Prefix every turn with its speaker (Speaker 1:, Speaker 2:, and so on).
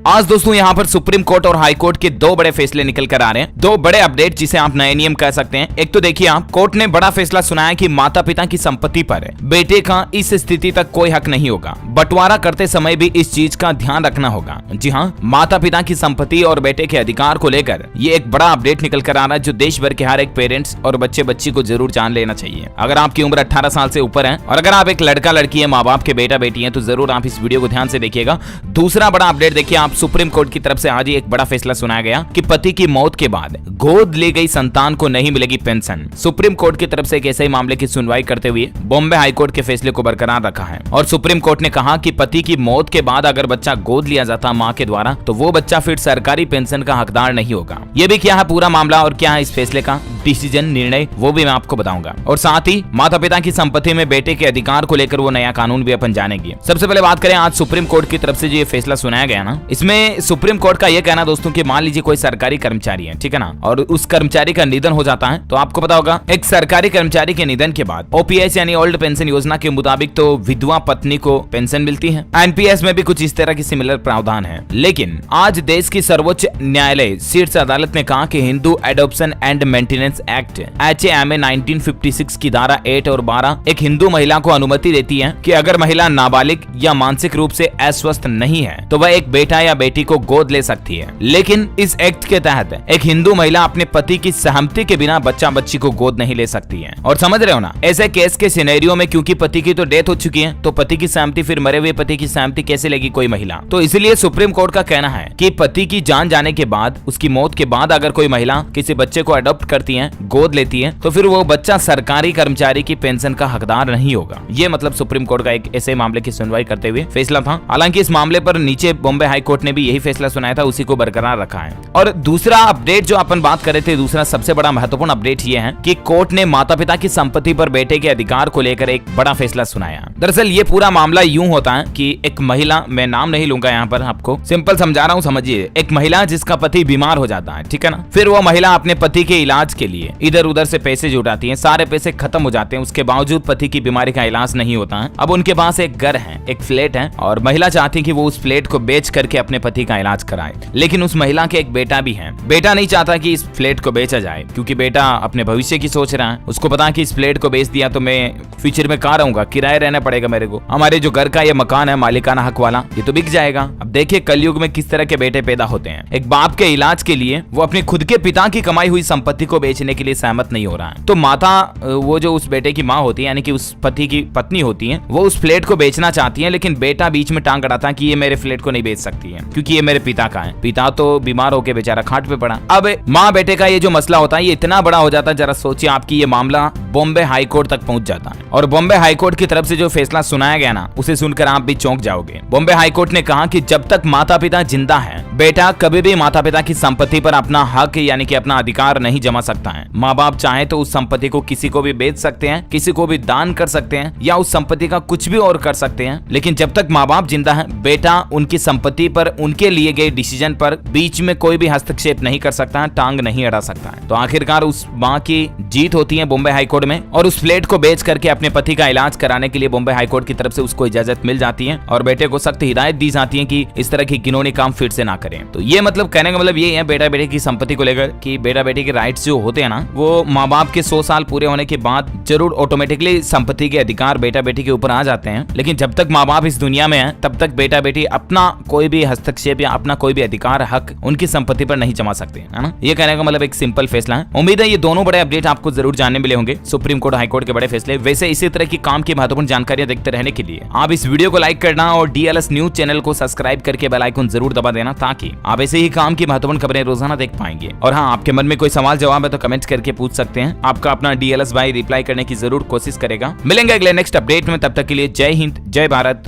Speaker 1: आज दोस्तों यहाँ पर सुप्रीम कोर्ट और हाई कोर्ट के दो बड़े फैसले निकल कर आ रहे हैं, दो बड़े अपडेट जिसे आप नए नियम कह सकते हैं। एक तो देखिए आप, कोर्ट ने बड़ा फैसला सुनाया कि माता पिता की संपत्ति पर बेटे का इस स्थिति तक कोई हक नहीं होगा। बंटवारा करते समय भी इस चीज का ध्यान रखना होगा। जी हाँ, माता पिता की संपत्ति और बेटे के अधिकार को लेकर ये एक बड़ा अपडेट निकल कर आ रहा है, जो देश भर के हर एक पेरेंट्स और बच्चे बच्ची को जरूर जान लेना चाहिए। अगर आपकी उम्र 18 साल से ऊपर है और अगर आप एक लड़का लड़की है, माँ बाप के बेटा बेटी है, तो जरूर आप इस वीडियो को ध्यान से देखिएगा। दूसरा बड़ा अपडेट देखिए आप, सुप्रीम कोर्ट की तरफ से आज ही एक बड़ा फैसला सुनाया गया कि पति की मौत के बाद गोद ली गई संतान को नहीं मिलेगी पेंशन। सुप्रीम कोर्ट की तरफ से एक ऐसे ही मामले की सुनवाई करते हुए बॉम्बे हाई कोर्ट के फैसले को बरकरार रखा है और सुप्रीम कोर्ट ने कहा कि पति की मौत के बाद अगर बच्चा गोद लिया जाता मां के द्वारा तो वो बच्चा फिर सरकारी पेंशन का हकदार नहीं होगा। ये भी क्या है पूरा मामला और क्या है इस फैसले का डिसीजन निर्णय, वो भी मैं आपको बताऊंगा। और साथ ही माता पिता की संपत्ति में बेटे के अधिकार को लेकर वो नया कानून भी अपन जानेंगे। सबसे पहले बात करें आज सुप्रीम कोर्ट की तरफ से जो ये फैसला सुनाया गया ना, इसमें सुप्रीम कोर्ट का ये कहना दोस्तों कि मान लीजिए कोई सरकारी कर्मचारी है, ठीक है ना, और उस कर्मचारी का निधन हो जाता है तो आपको पता होगा एक सरकारी कर्मचारी के निधन के बाद ओपीएस यानी ओल्ड पेंशन योजना के मुताबिक तो विधवा पत्नी को पेंशन मिलती है। एनपीएस में भी कुछ इस तरह की सिमिलर प्रावधान है। लेकिन आज देश की सर्वोच्च न्यायालय शीर्ष अदालत ने कहा कि Hindu adoption and maintenance act HAMA 1956 की धारा 8 और 12 एक हिंदू महिला को अनुमति देती है कि अगर महिला नाबालिग या मानसिक रूप से अस्वस्थ नहीं है तो वह एक बेटा या बेटी को गोद ले सकती है। लेकिन इस एक्ट के तहत एक हिंदू महिला अपने पति की सहमति के बिना बच्चा बच्ची को गोद नहीं ले सकती है। और समझ रहे हो ना, ऐसे केस के सिनेरियो में क्योंकि पति की तो डेथ हो चुकी है तो पति की सहमति, फिर मरे हुए पति की सहमति कैसे लेगी कोई महिला। तो इसलिए सुप्रीम कोर्ट का कहना है कि पति की जान जाने के बाद, उसकी मौत के बाद अगर कोई महिला किसी बच्चे को अडॉप्ट करती है, गोद लेती है, तो फिर वो बच्चा सरकारी कर्मचारी की पेंशन का हकदार नहीं होगा। ये मतलब सुप्रीम कोर्ट का एक ऐसे मामले की सुनवाई करते हुए फैसला था। हालांकि इस मामले पर नीचे बॉम्बे हाई कोर्ट ने भी यही फैसला सुनाया था, उसी को बरकरार रखा है। और दूसरा अपडेट जो अपन बात कर रहे थे, दूसरा सबसे बड़ा महत्वपूर्ण अपडेट ये है कि कोर्ट ने माता पिता की संपत्ति पर बेटे के अधिकार को लेकर एक बड़ा फैसला सुनाया। दरअसल ये पूरा मामला यूं होता है कि एक महिला, मैं नाम नहीं लूंगा यहाँ पर, आपको सिंपल समझा रहा हूँ, समझिए। एक महिला जिसका पति बीमार हो जाता है, ठीक है ना, फिर वो महिला अपने पति के इलाज के लिए इधर उधर से पैसे जुटाती है, सारे पैसे खत्म हो जाते हैं, उसके बावजूद पति की बीमारी का इलाज नहीं होता है। अब उनके पास एक घर है, एक फ्लैट है और महिला चाहती है कि वो उस फ्लैट को बेच करके अपने पति का इलाज कराए। लेकिन उस महिला के एक बेटा भी है। बेटा नहीं चाहता कि इस फ्लैट को बेचा जाए क्योंकि बेटा अपने भविष्य की सोच रहा है। उसको पता है कि इस फ्लैट को बेच दिया तो मैं फ्यूचर में कहाँ रहूंगा, किराए रहना पड़ेगा मेरे को, हमारे जो घर का ये मकान है मालिकाना हक वाला, ये तो बिक जाएगा। अब देखिए कलयुग में किस तरह के बेटे पैदा होते हैं। एक बाप के इलाज के लिए वो अपने खुद के पिता की कमाई हुई संपत्ति को बेचने के लिए सहमत नहीं हो रहा है। तो माता, वो जो उस बेटे की माँ होती है यानी कि उस पति की पत्नी होती है, वो उस फ्लैट को बेचना चाहती है, लेकिन बेटा बीच में टांग अड़ाता है कि ये मेरे फ्लैट को नहीं बेच सकती है क्योंकि ये मेरे पिता का है। पिता तो बीमार होकर बेचारा खाट पे पड़ा। अब माँ बेटे का ये जो मसला होता है ये इतना बड़ा हो जाता है, जरा सोचिए आपकी, ये मामला बॉम्बे हाई कोर्ट तक पहुंच जाता है। और बॉम्बे हाई कोर्ट की तरफ से जो फैसला सुनाया गया ना, उसे सुनकर आप भी चौंक जाओगे। बॉम्बे हाई कोर्ट ने कहा कि जब तक माता पिता जिंदा है, बेटा कभी भी माता पिता की संपत्ति पर अपना हक यानी कि अपना अधिकार नहीं जमा सकता है। माँ बाप चाहे तो उस संपत्ति को किसी को भी बेच सकते हैं, किसी को भी दान कर सकते हैं या उस संपत्ति का कुछ भी और कर सकते हैं, लेकिन जब तक माँ बाप जिंदा है, बेटा उनकी संपत्ति पर, उनके लिए गए डिसीजन पर बीच में कोई भी हस्तक्षेप नहीं कर सकता है, टांग नहीं अड़ा सकता है। तो आखिरकार उस माँ की जीत होती है बॉम्बे हाई कोर्ट में और उस फ्लैट को बेच करके अपने पति का इलाज कराने के लिए बॉम्बे हाई कोर्ट की तरफ से उसको इजाजत मिल जाती है और बेटे को सख्त हिदायत दी जाती है कि इस तरह की घिनौनी काम फिर से ना करें। तो ये मतलब कहने का मतलब ये है बेटा बेटी की संपत्ति को लेकर कि बेटा बेटी के राइट्स जो होते हैं ना, वो माँ बाप के 100 साल पूरे होने के बाद जरूर ऑटोमेटिकली संपत्ति के अधिकार बेटा बेटी के ऊपर आ जाते हैं। लेकिन जब तक माँ बाप इस दुनिया में है तब तक बेटा बेटी अपना कोई भी हस्तक्षेप या अपना कोई भी अधिकार हक उनकी संपत्ति पर नहीं जमा सकते, है ना। ये कहने का मतलब एक सिंपल फैसला है। उम्मीद है ये दोनों बड़े अपडेट आपको जरूर जानने मिले होंगे, सुप्रीम कोर्ट हाई कोर्ट के बड़े फैसले। वैसे इसी तरह की काम की महत्वपूर्ण जानकारियां देखते रहने के लिए आप इस वीडियो को लाइक करना और DLS न्यूज चैनल को सब्सक्राइब करके बेल आइकन जरूर दबा देना ताकि आप ऐसे ही काम की महत्वपूर्ण खबरें रोजाना देख पाएंगे। और हाँ, आपके मन में कोई सवाल जवाब है तो कमेंट करके पूछ सकते हैं, आपका अपना DLS भाई रिप्लाई करने की जरूर कोशिश करेगा। मिलेंगे अगले नेक्स्ट अपडेट में, तब तक के लिए जय हिंद, जय भारत,